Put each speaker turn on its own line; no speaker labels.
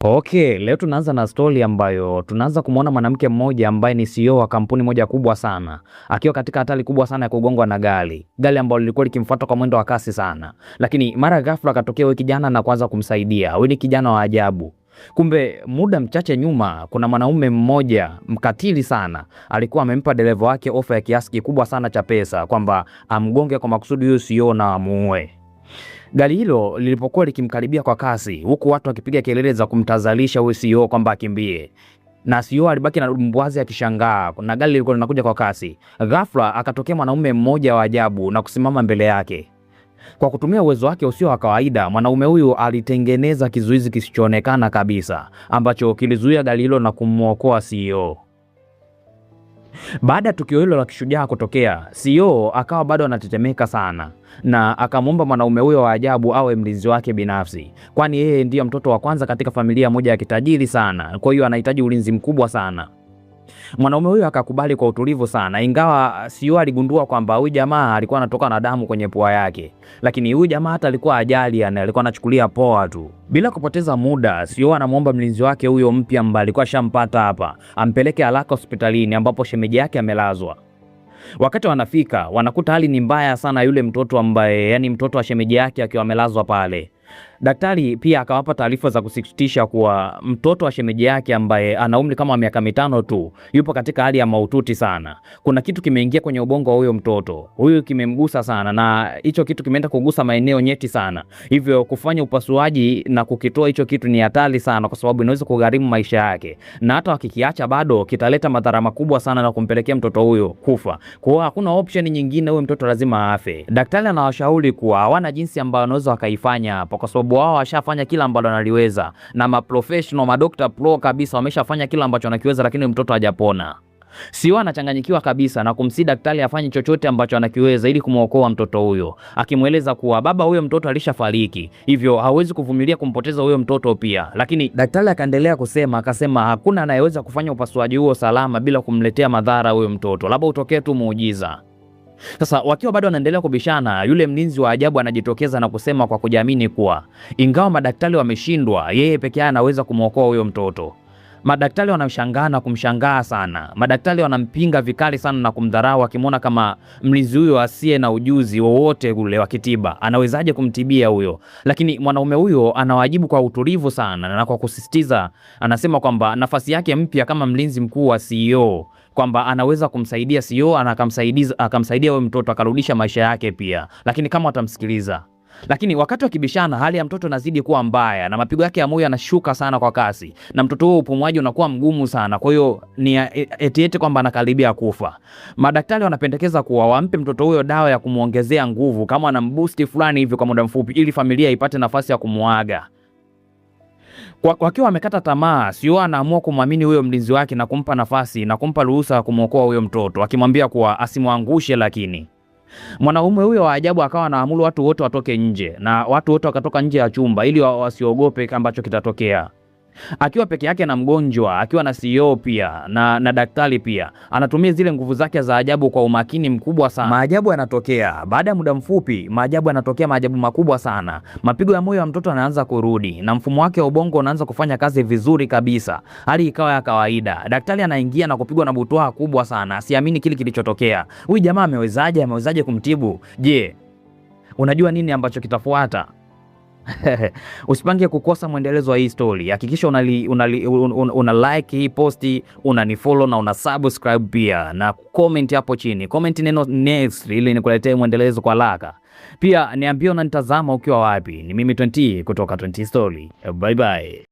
Okay, leo tunaanza na story ambayo tunaanza kumuona mwanamke mmoja ambaye ni CEO wa kampuni moja kubwa sana, akiwa katika hatari kubwa sana ya kugongwa na gari ambalo lilikuwa likimfuata kwa mwendo wa kasi sana. Lakini mara ghafla akatokea huyu kijana na kuanza kumsaidia. Huyu ni kijana wa ajabu. Kumbe muda mchache nyuma kuna mwanaume mmoja mkatili sana alikuwa amempa dereva wake ofa ya kiasi kikubwa sana cha pesa kwamba amgonge kwa makusudi huyu CEO na amuue. Gari hilo lilipokuwa likimkaribia kwa kasi, huku watu wakipiga kelele za kumtazalisha huyu CEO kwamba akimbie, na CEO alibaki na mbwazi akishangaa na gari lilikuwa linakuja kwa kasi. Ghafla akatokea mwanaume mmoja wa ajabu na kusimama mbele yake. Kwa kutumia uwezo wake usio wa kawaida, mwanaume huyu alitengeneza kizuizi kisichoonekana kabisa ambacho kilizuia gari hilo na kumuokoa CEO. Baada ya tukio hilo la kishujaa kutokea, CEO akawa bado anatetemeka sana na akamwomba mwanaume huyo wa ajabu awe mlinzi wake binafsi, kwani yeye ndiye mtoto wa kwanza katika familia moja ya kitajiri sana, kwa hiyo anahitaji ulinzi mkubwa sana. Mwanaume huyo akakubali kwa utulivu sana, ingawa CEO aligundua kwamba huyu jamaa alikuwa anatoka na damu kwenye pua yake. Lakini huyu jamaa hata alikuwa ajali, alikuwa anachukulia poa tu. Bila kupoteza muda, CEO anamuomba mlinzi wake huyo mpya ambaye alikuwa shampata hapa ampeleke haraka hospitalini ambapo shemeji yake amelazwa. Wakati wanafika, wanakuta hali ni mbaya sana yule mtoto ambaye, mtoto wa shemeji yake akiwa amelazwa pale. Daktari pia akawapa taarifa za kusikitisha kuwa mtoto wa shemeji yake ambaye ana umri kama miaka 5 tu yupo katika hali ya mahututi sana. Kuna kitu kimeingia kwenye ubongo wa huyo mtoto. Huyu kimemgusa sana na hicho kitu kimeenda kugusa maeneo nyeti sana. Hivyo kufanya upasuaji na kukitoa hicho kitu ni hatari sana kwa sababu inaweza kugharimu maisha yake. Na hata wakikiacha bado kitaleta madhara makubwa sana na kumpelekea mtoto huyo kufa. Kwa hiyo hakuna option nyingine, huyo mtoto lazima afe. Daktari anawashauri kuwa hawana jinsi ambayo wanaweza wakaifanya hapo kwa sababu wao washafanya kila ambalo wanaliweza na maprofessional madokta pro kabisa wameshafanya kila ambacho wanakiweza, lakini mtoto hajapona. CEO anachanganyikiwa kabisa na kumsii daktari afanye chochote ambacho anakiweza ili kumuokoa mtoto huyo, akimweleza kuwa baba huyo mtoto alishafariki, hivyo hawezi kuvumilia kumpoteza huyo mtoto pia. Lakini daktari akaendelea akasema hakuna anayeweza kufanya upasuaji huo salama bila kumletea madhara huyo mtoto, labda utokee tu muujiza. Sasa wakiwa bado wanaendelea kubishana, yule mlinzi wa ajabu anajitokeza na kusema kwa kujiamini kuwa ingawa madaktari wameshindwa, yeye peke yake anaweza kumuokoa huyo mtoto. Madaktari wanamshangaa na kumshangaa sana. Madaktari wanampinga vikali sana na kumdharau, wakimwona kama mlinzi huyo asiye na ujuzi wowote ule wa kitiba, anawezaje kumtibia huyo. Lakini mwanaume huyo anawajibu kwa utulivu sana na kwa kusisitiza, anasema kwamba nafasi yake mpya kama mlinzi mkuu wa CEO kwamba anaweza kumsaidia CEO na akamsaidia huyo mtoto akarudisha maisha yake pia, lakini kama watamsikiliza. Lakini wakati wakibishana, hali ya mtoto inazidi kuwa mbaya na mapigo yake ya moyo yanashuka sana kwa kasi, na mtoto huo upumuaji unakuwa mgumu sana, kwa hiyo ni eti kwamba anakaribia kufa. Madaktari wanapendekeza kuwa wampe mtoto huyo dawa ya kumuongezea nguvu kama ana boost fulani hivyo kwa muda mfupi ili familia ipate nafasi ya kumuaga. Wakiwa wamekata tamaa, CEO anaamua kumwamini huyo mlinzi wake na kumpa nafasi na kumpa ruhusa ya kumuokoa huyo mtoto, akimwambia kuwa asimwangushe. Lakini mwanaume huyo wa ajabu akawa anaamuru watu wote watoke nje, na watu wote wakatoka nje ya chumba ili wasiogope ambacho kitatokea. Akiwa peke yake na mgonjwa, akiwa na CEO pia na daktari pia, anatumia zile nguvu zake za ajabu kwa umakini mkubwa sana. Maajabu yanatokea. Baada ya muda mfupi, maajabu makubwa sana. Mapigo ya moyo wa mtoto yanaanza kurudi na mfumo wake wa ubongo unaanza kufanya kazi vizuri kabisa. Hali ikawa ya kawaida. Daktari anaingia na kupigwa na butwaa kubwa sana. Siamini kile kilichotokea. Huyu jamaa amewezaje kumtibu? Je, unajua nini ambacho kitafuata? Usipange kukosa mwendelezo wa hii story. Hakikisha una like hii posti, unanifollow na una subscribe pia, na comment hapo chini. Comment neno next ili nikuletee mwendelezo kwa haraka. Pia niambie unanitazama ukiwa wapi. Ni mimi 20 kutoka 20 Story. Bye bye.